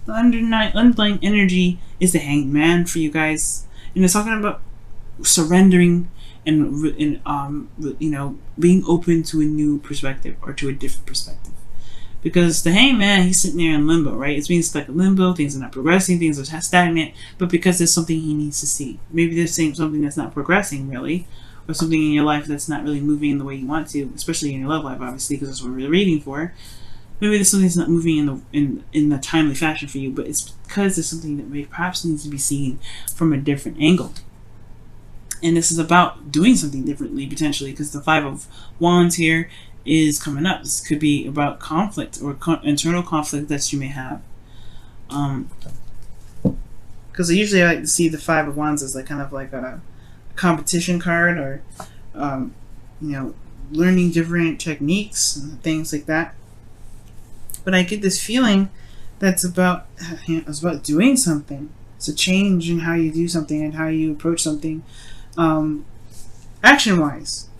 The underlying energy is the Hanged Man for you guys, and it's talking about surrendering and you know, being open to a new perspective or to a different perspective. Because the Hanged Man, he's sitting there in limbo, right? It's being stuck in limbo. Things are not progressing. Things are stagnant. But because there's something he needs to see. Maybe there's something that's not progressing really, or something in your life that's not really moving in the way you want to, especially in your love life, obviously, because that's what we're reading for. Maybe there's something that's not moving in a timely fashion for you, but it's because there's something that perhaps needs to be seen from a different angle. And this is about doing something differently, potentially, because the Five of Wands here is coming up. This could be about conflict or internal conflict that you may have. Because usually I like to see the Five of Wands as like kind of like a competition card, or you know, learning different techniques and things like that. But I get this feeling that's about doing something. It's a change in how you do something and how you approach something, action-wise.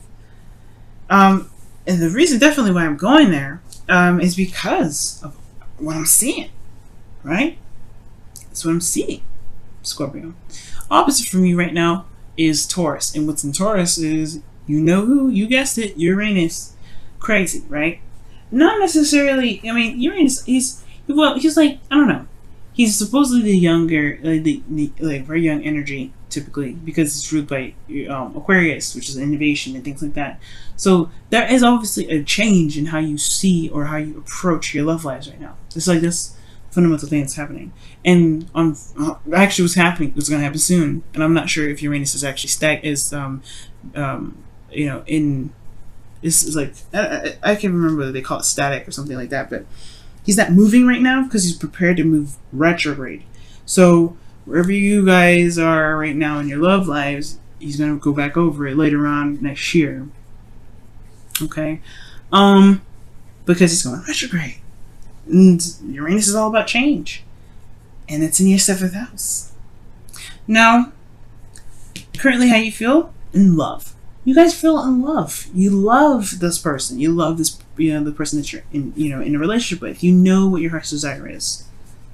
And the reason definitely why I'm going there is because of what I'm seeing, right? That's what I'm seeing, Scorpio. Opposite from you right now is Taurus. And what's in Taurus is, you know who? You guessed it, Uranus. Crazy, right? Not necessarily, I mean, Uranus, he's like, I don't know. He's supposedly the younger, like very young energy, typically, because it's ruled by Aquarius, which is innovation and things like that. So there is obviously a change in how you see or how you approach your love lives right now. It's like this fundamental thing that's happening. And actually what's happening, what's going to happen soon, and I'm not sure if Uranus is actually you know, in, it's like, I can't remember whether they call it static or something like that, but he's not moving right now because he's prepared to move retrograde. So wherever you guys are right now in your love lives, he's going to go back over it later on next year. Okay? Because he's going retrograde. And Uranus is all about change. And it's in your 7th house. Now, currently how you feel? In love. You guys feel in love. You love this person. You love this, you know, the person that you're in, you know, in a relationship with. You know what your heart's desire is.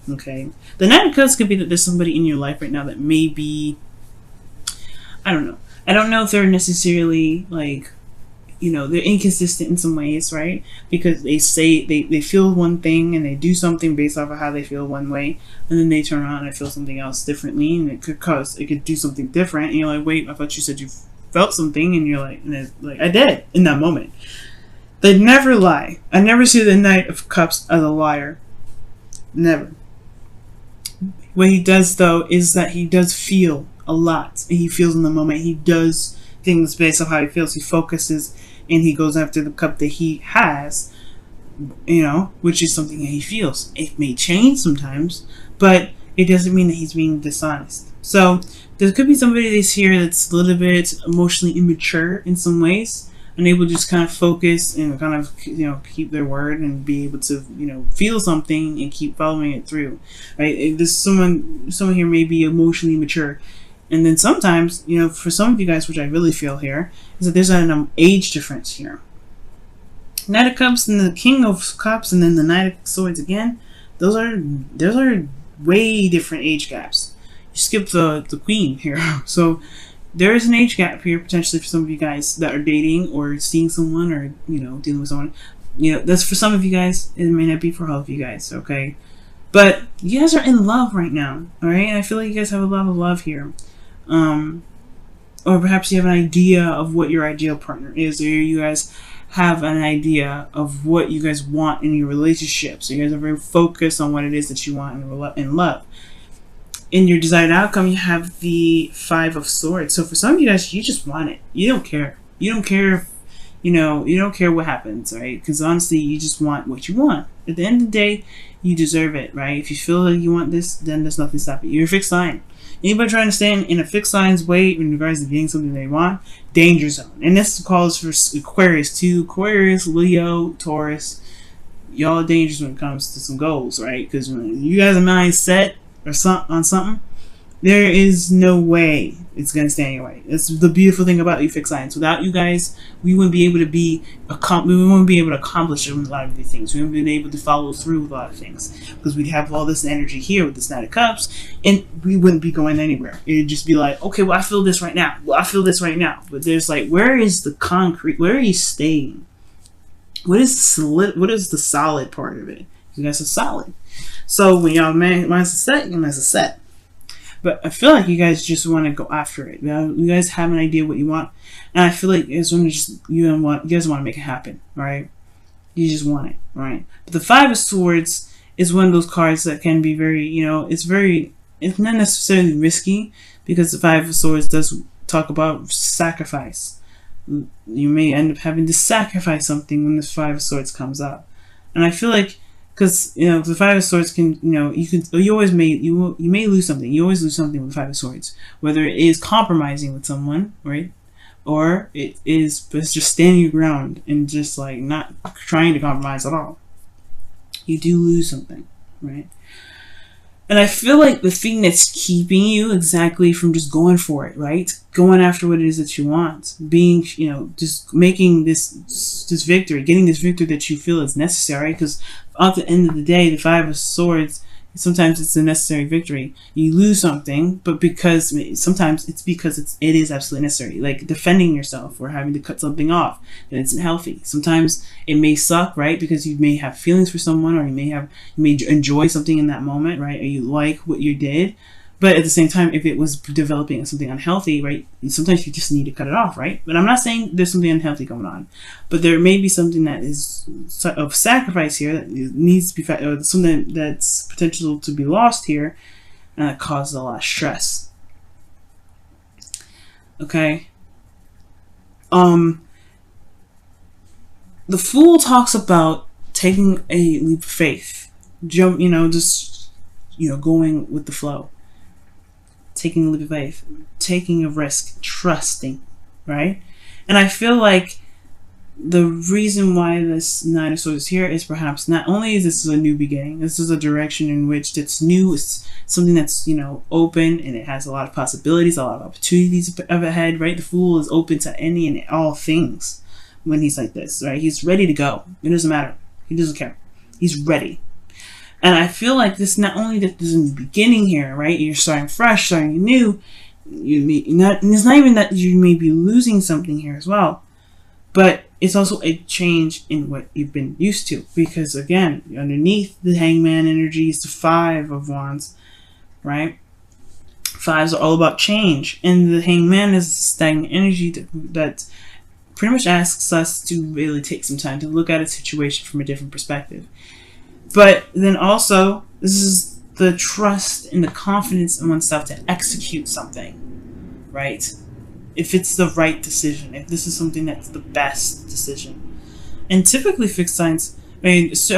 Okay. The Knight of Cups could be that there's somebody in your life right now that may be, I don't know. I don't know if they're necessarily like, you know, they're inconsistent in some ways, right? Because they say they feel one thing and they do something based off of how they feel one way, and then they turn around and feel something else differently, and it could do something different. And you're like, wait, I thought you said you felt something, and you're like, I did in that moment. They never lie. I never see the Knight of Cups as a liar. Never. What he does though is that he does feel a lot, and he feels in the moment. He does things based on how he feels. He focuses and he goes after the cup that he has, you know, which is something that he feels. It may change sometimes, but it doesn't mean that he's being dishonest. So there could be somebody that's here that's a little bit emotionally immature in some ways, unable to just kind of focus and kind of, you know, keep their word and be able to, you know, feel something and keep following it through, right? There's someone here may be emotionally mature. And then sometimes, you know, for some of you guys, which I really feel here, is that there's an age difference here. Knight of Cups and the King of Cups and then the Knight of Swords again, those are way different age gaps. You skip the Queen here. So there is an age gap here potentially for some of you guys that are dating or seeing someone or, you know, dealing with someone. You know, that's for some of you guys. It may not be for all of you guys, okay? But you guys are in love right now, all right? And I feel like you guys have a lot of love here. Or perhaps you have an idea of what your ideal partner is, or you guys have an idea of what you guys want in your relationship. So you guys are very focused on what it is that you want in love. In your desired outcome, you have the Five of Swords. So for some of you guys, you just want it. You don't care. You don't care if, you know, you don't care what happens, right? Because honestly, you just want what you want. At the end of the day, you deserve it, right? If you feel like you want this, then there's nothing stopping you. You're a fixed sign. Anybody trying to stay in a fixed sign's way in regards to getting something they want, danger zone. And this calls for Aquarius too. Aquarius, Leo, Taurus. Y'all are dangerous when it comes to some goals, right? Because when you guys are mind set or on something, There is no way it's going to stand in your way. It's the beautiful thing about you fixed signs. Without you guys, we wouldn't be able to accomplish a lot of these things. We wouldn't be able to follow through with a lot of things because we'd have all this energy here with this Knight of Cups, and we wouldn't be going anywhere. It'd just be like, okay, well, I feel this right now. Well, I feel this right now. But there's like, where is the concrete? Where are you staying? What is the solid part of it? You guys are solid. So when y'all mind's set, your mind's set. But I feel like you guys just want to go after it. You guys have an idea what you want, and I feel like you guys want to make it happen, right? You just want it, right? But the Five of Swords is one of those cards that can be very, it's not necessarily risky because the Five of Swords does talk about sacrifice. You may end up having to sacrifice something when the Five of Swords comes up, and I feel like. Because the Five of Swords can you may lose something. You always lose something with the Five of Swords, whether it is compromising with someone, right, or it's just standing your ground and just like not trying to compromise at all. You do lose something, right? And I feel like the thing that's keeping you exactly from just going for it, right? Going after what it is that you want, being, just making this victory, getting this victory that you feel is necessary. Because at the end of the day, the Five of Swords, sometimes it's a necessary victory. You lose something, but sometimes it's because it is absolutely necessary. Like defending yourself or having to cut something off that isn't healthy. Sometimes it may suck, right? Because you may have feelings for someone, or you may enjoy something in that moment, right? Or you like what you did. But at the same time, if it was developing something unhealthy, right, sometimes you just need to cut it off, right? But I'm not saying there's something unhealthy going on. But there may be something that is of sacrifice here that needs to be, or something that's potential to be lost here, and that causes a lot of stress. Okay? The Fool talks about taking a leap of faith. Going with the flow. Taking a leap of faith, taking a risk, trusting, right? And I feel like the reason why this Nine of Swords is here is perhaps not only is this a new beginning, this is a direction in which it's new, it's something that's, open, and it has a lot of possibilities, a lot of opportunities up ahead, right? The Fool is open to any and all things when he's like this, right? He's ready to go. It doesn't matter. He doesn't care. He's ready. And I feel like this not only that there's a new beginning here, right? You're starting fresh, starting new. It's not even that you may be losing something here as well, but it's also a change in what you've been used to. Because again, underneath the Hangman energy is the Five of Wands, right? Fives are all about change, and the Hangman is stagnant energy that pretty much asks us to really take some time to look at a situation from a different perspective. But then also, this is the trust and the confidence in oneself to execute something, right? If it's the right decision, if this is something that's the best decision. And typically fixed signs, that's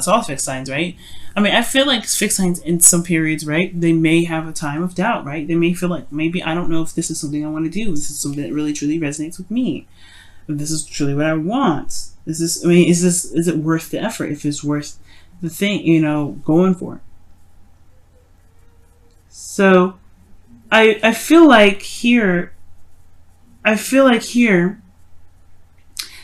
all fixed signs, right? I feel like fixed signs in some periods, right? They may have a time of doubt, right? They may feel like, maybe I don't know if this is something I want to do. This is something that really, truly resonates with me. If this is truly what I want. Is it worth the effort? If it's worth the thing, going for it. So, I feel like here,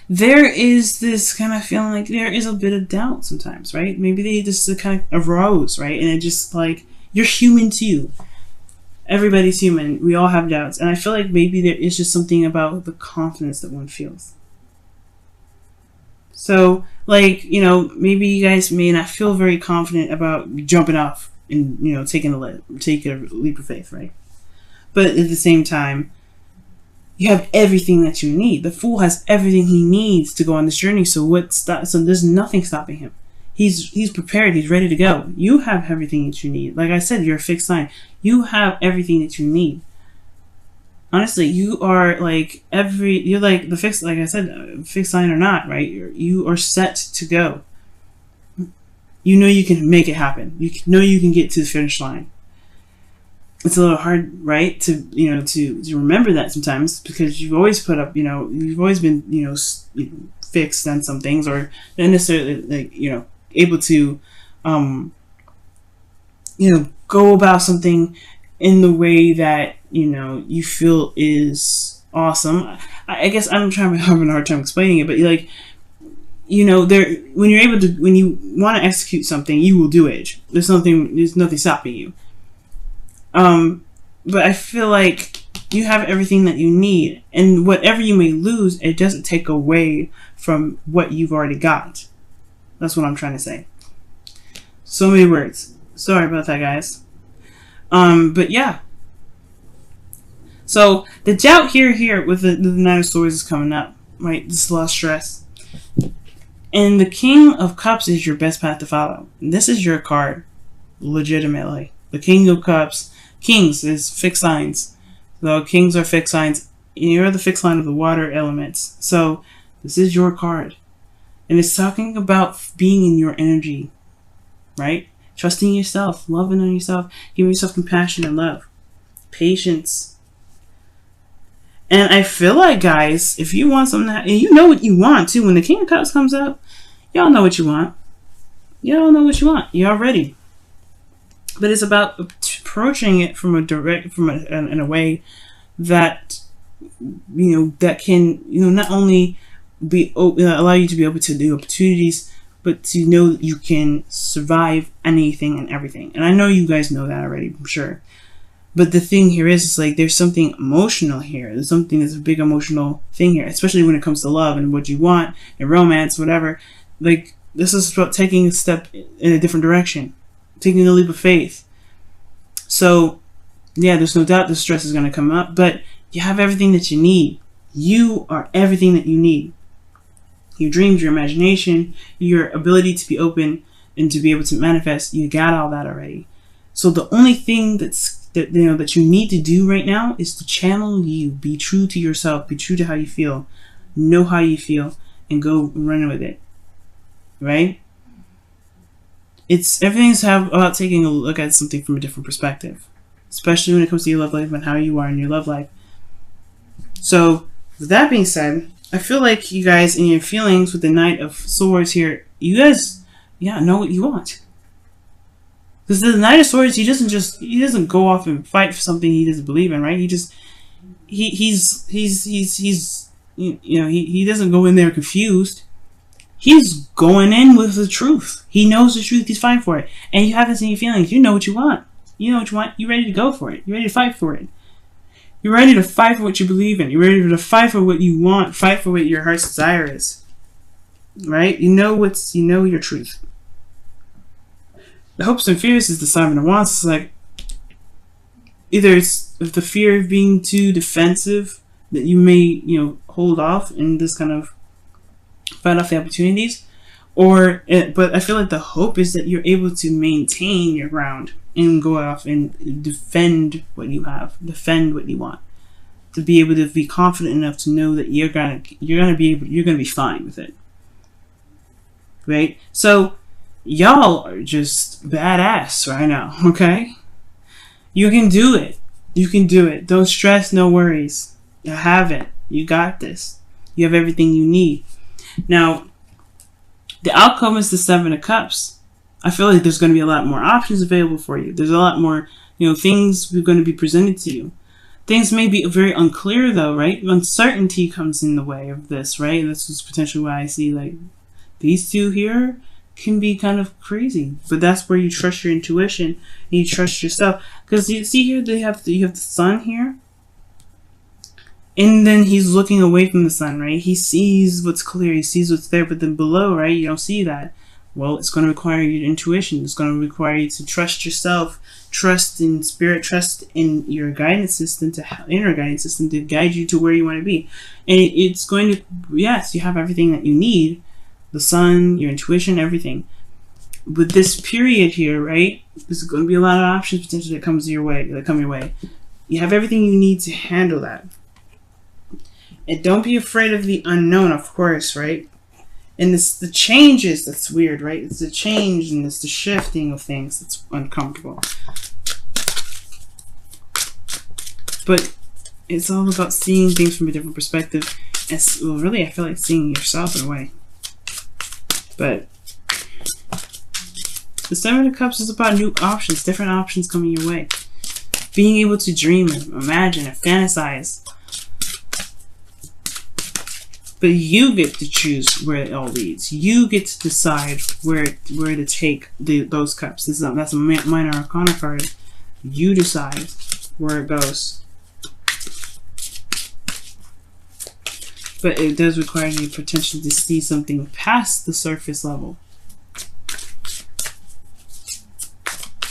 there is this kind of feeling like there is a bit of doubt sometimes, right? Maybe they just kind of arose, right? And it just like, you're human too. Everybody's human. We all have doubts. And I feel like maybe there is just something about the confidence that one feels. So, maybe you guys may not feel very confident about jumping off and, taking a leap of faith, right? But at the same time, you have everything that you need. The Fool has everything he needs to go on this journey. So there's nothing stopping him. He's prepared. He's ready to go. You have everything that you need. Like I said, you're a fixed sign. You have everything that you need. Honestly, you are you're like the fixed, like I said, fixed sign or not, right? You are set to go. You can make it happen. You can get to the finish line. It's a little hard, right? To remember that sometimes, because you've always put up, you've always been, fixed on some things, or not necessarily able to, go about something in the way that, you know, you feel is awesome. I guess I'm having a hard time explaining it, but like, you know, when you want to execute something, you will do it. There's nothing stopping you. But I feel like you have everything that you need, and whatever you may lose, it doesn't take away from what you've already got. That's what I'm trying to say. So many words. Sorry about that, guys. But yeah. So the doubt here with the Nine of Swords is coming up, right? This is a lot of stress. And the King of Cups is your best path to follow. This is your card, legitimately. The King of Cups. Kings is fixed signs. So kings are fixed signs. You're the fixed line of the water elements. So this is your card. And it's talking about being in your energy, right? Trusting yourself, loving on yourself, giving yourself compassion and love. Patience. And I feel like, guys, if you want something, and you know what you want too, when the King of Cups comes up, y'all know what you want. Y'all know what you want. Y'all ready. But it's about approaching it in a way that, you know, that can, you know, not only be allow you to be able to do opportunities, but to know that you can survive anything and everything. And I know you guys know that already, I'm sure. But the thing here is like there's something emotional here. There's something that's a big emotional thing here, especially when it comes to love and what you want and romance, whatever. Like, this is about taking a step in a different direction, taking a leap of faith. So, yeah, there's no doubt the stress is going to come up, but you have everything that you need. You are everything that you need. Your dreams, your imagination, your ability to be open and to be able to manifest, you got all that already. So the only thing that you need to do right now is to channel you. Be true to yourself. Be true to how you feel. Know how you feel and go run with it. Right? Everything's about taking a look at something from a different perspective, especially when it comes to your love life and how you are in your love life. So, with that being said, I feel like you guys in your feelings with the Knight of Swords here, you guys, know what you want. Because the Knight of Swords, he doesn't go off and fight for something he doesn't believe in, right? He doesn't go in there confused. He's going in with the truth. He knows the truth. He's fighting for it. And you haven't seen your feelings. You know what you want. You know what you want. You're ready to go for it. You're ready to fight for it. You're ready to fight for what you believe in. You're ready to fight for what you want. Fight for what your heart's desire is. Right? You know your truth. The hopes and fears is the Seven of Wands. It's like, either it's the fear of being too defensive that you may, hold off in this kind of fight off the opportunities, but I feel like the hope is that you're able to maintain your ground and go off and defend what you have, defend what you want, to be able to be confident enough to know that you're gonna be fine with it, right? So y'all are just badass right now, okay? You can do it. You can do it. Don't stress, no worries. You have it. You got this. You have everything you need. Now, the outcome is the Seven of Cups. I feel like there's going to be a lot more options available for you. There's a lot more, things are going to be presented to you. Things may be very unclear, though, right? Uncertainty comes in the way of this, right? This is potentially why I see, like, these two here can be kind of crazy. But that's where you trust your intuition and you trust yourself. Because you see here, you have the sun here. And then he's looking away from the sun, right? He sees what's clear. He sees what's there. But then below, right, you don't see that. Well, it's going to require your intuition. It's going to require you to trust yourself, trust in spirit, trust in your guidance system, inner guidance system to guide you to where you want to be. And it's going to, yes, you have everything that you need. The sun, your intuition, everything. With this period here, right, there's going to be a lot of options potentially that come your way. You have everything you need to handle that. And don't be afraid of the unknown, of course, right? And it's the changes that's weird, right? It's the change and it's the shifting of things that's uncomfortable. But it's all about seeing things from a different perspective. Well, really, I feel like seeing yourself in a way. But The Seven of Cups is about new options, different options coming your way. Being able to dream and imagine and fantasize. But you get to choose where it all leads. You get to decide where to take those cups. That's a minor arcana card. You decide where it goes. But it does require you potentially to see something past the surface level.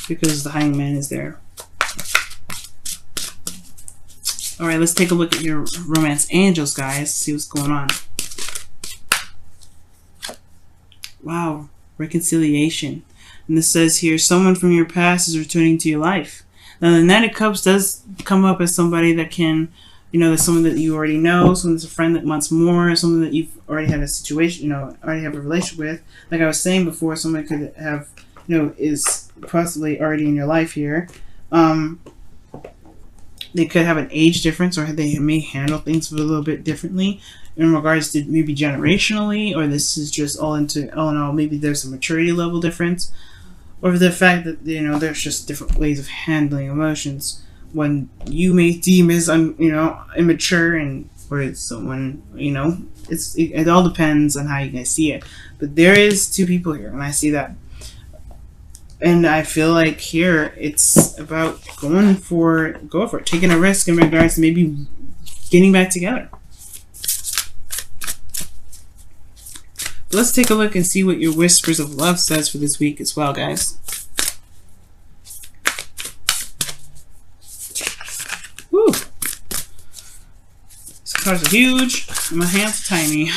Because the Hangman is there. Alright, let's take a look at your romance angels, guys. See what's going on. Wow, reconciliation. And this says here, someone from your past is returning to your life. Now, the Knight of Cups does come up as somebody that can, you know, that's someone that you already know, someone that's a friend that wants more, someone that you've already had a situation, you know, already have a relationship with. Like I was saying before, somebody could have, you know, is possibly already in your life here. They could have an age difference, or they may handle things a little bit differently in regards to maybe generationally, or this is just all in all, maybe there's a maturity level difference, or the fact that, you know, there's just different ways of handling emotions. When you may deem as immature, and or someone, you know, it all depends on how you guys see it. But there is two people here, and I see that. And I feel like here it's about go for it, taking a risk in regards to maybe getting back together. But let's take a look and see what your Whispers of Love says for this week as well, guys. Woo! These cards are huge, and my hands are tiny.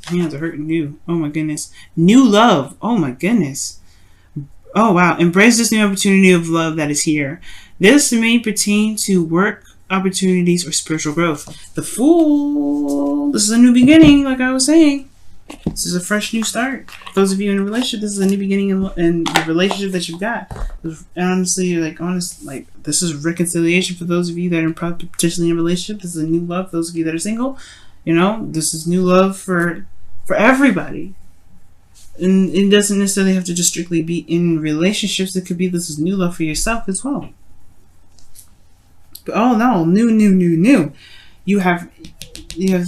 Hands are hurting new. Oh my goodness. New love. Oh my goodness. Oh wow. Embrace this new opportunity of love that is here. This may pertain to work opportunities or spiritual growth. The Fool. This is a new beginning, like I was saying. This is a fresh new start. Those of you in a relationship, this is a new beginning in the relationship that you've got. And honestly, this is reconciliation for those of you that are potentially in a relationship. This is a new love. Those of you that are single, you know, this is new love for everybody. And it doesn't necessarily have to just strictly be in relationships. It could be this is new love for yourself as well. But oh no, new. You have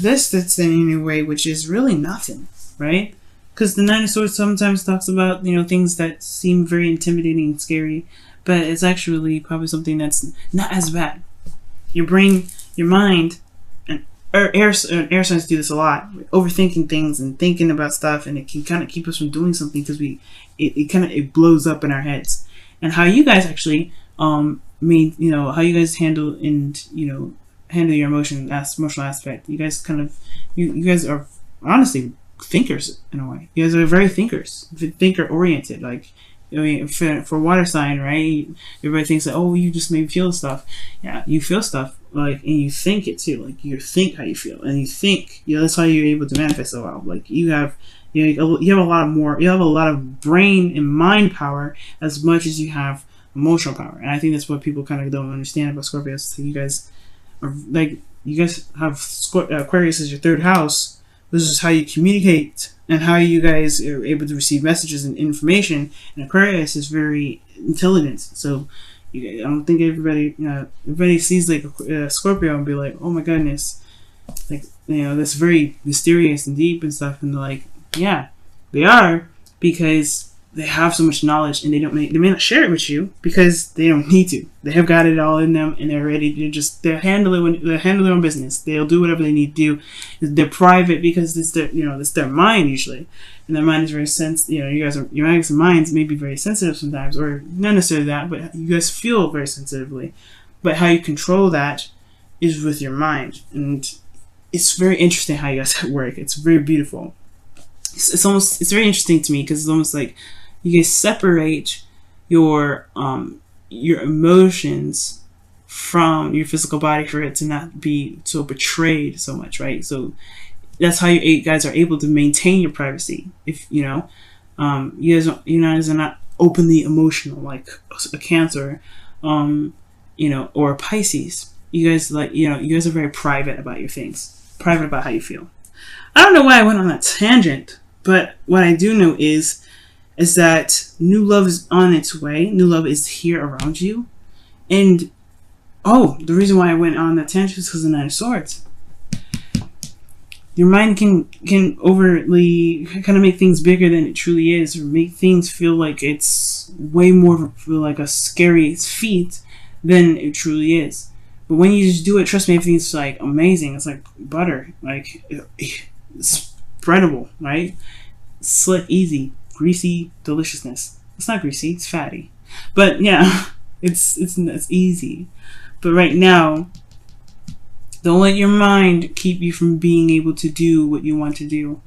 this that's in your way, which is really nothing, right? Because the Nine of Swords sometimes talks about, you know, things that seem very intimidating and scary, but it's actually probably something that's not as bad. Your brain, your mind, air signs do this a lot. We're overthinking things and thinking about stuff, and it can kind of keep us from doing something because it blows up in our heads. And how you guys actually how you guys handle your emotional aspect. You guys you guys are honestly thinkers in a way. You guys are very thinker oriented. Like, I mean, for water sign, right? Everybody thinks that, oh, you just maybe feel stuff. Yeah, you feel stuff, like, and you think it too. Like, you think how you feel, and you think, you know, that's how you're able to manifest so well. Like, you have a lot of brain and mind power as much as you have emotional power. And I think that's what people kind of don't understand about Scorpios. So you guys have Aquarius as your third house. This is how you communicate and how you guys are able to receive messages and information. And Aquarius is very intelligent. So I don't think everybody sees like a Scorpio and be like, oh my goodness, like, you know, that's very mysterious and deep and stuff. And they're like, yeah, they are, because they have so much knowledge, and they may not share it with you because they don't need to. They have got it all in them, and they're ready to they'll handle their own business. They'll do whatever they need to do. They're private because it's their mind usually, and their mind is very sensitive. You know, your guys' minds may be very sensitive sometimes, or not necessarily that, but you guys feel very sensitively. But how you control that is with your mind, and it's very interesting how you guys work. It's very beautiful. It's very interesting to me because it's almost like you guys separate your emotions from your physical body for it to not be so betrayed so much, right? So that's how you guys are able to maintain your privacy. If you guys are not openly emotional like a Cancer, or a Pisces. You guys are very private about your things, private about how you feel. I don't know why I went on that tangent, But what I do know is that new love is on its way. New love is here around you. And, oh, the reason why I went on that tangent is because of the Nine of Swords. Your mind can overtly kind of make things bigger than it truly is, or make things feel like it's way more like a scary feat than it truly is. But when you just do it, trust me, everything's like amazing. It's like butter, like it's spreadable, right? Slick, easy, greasy deliciousness. It's not greasy, it's fatty. But yeah, it's easy. But right now, don't let your mind keep you from being able to do what you want to do.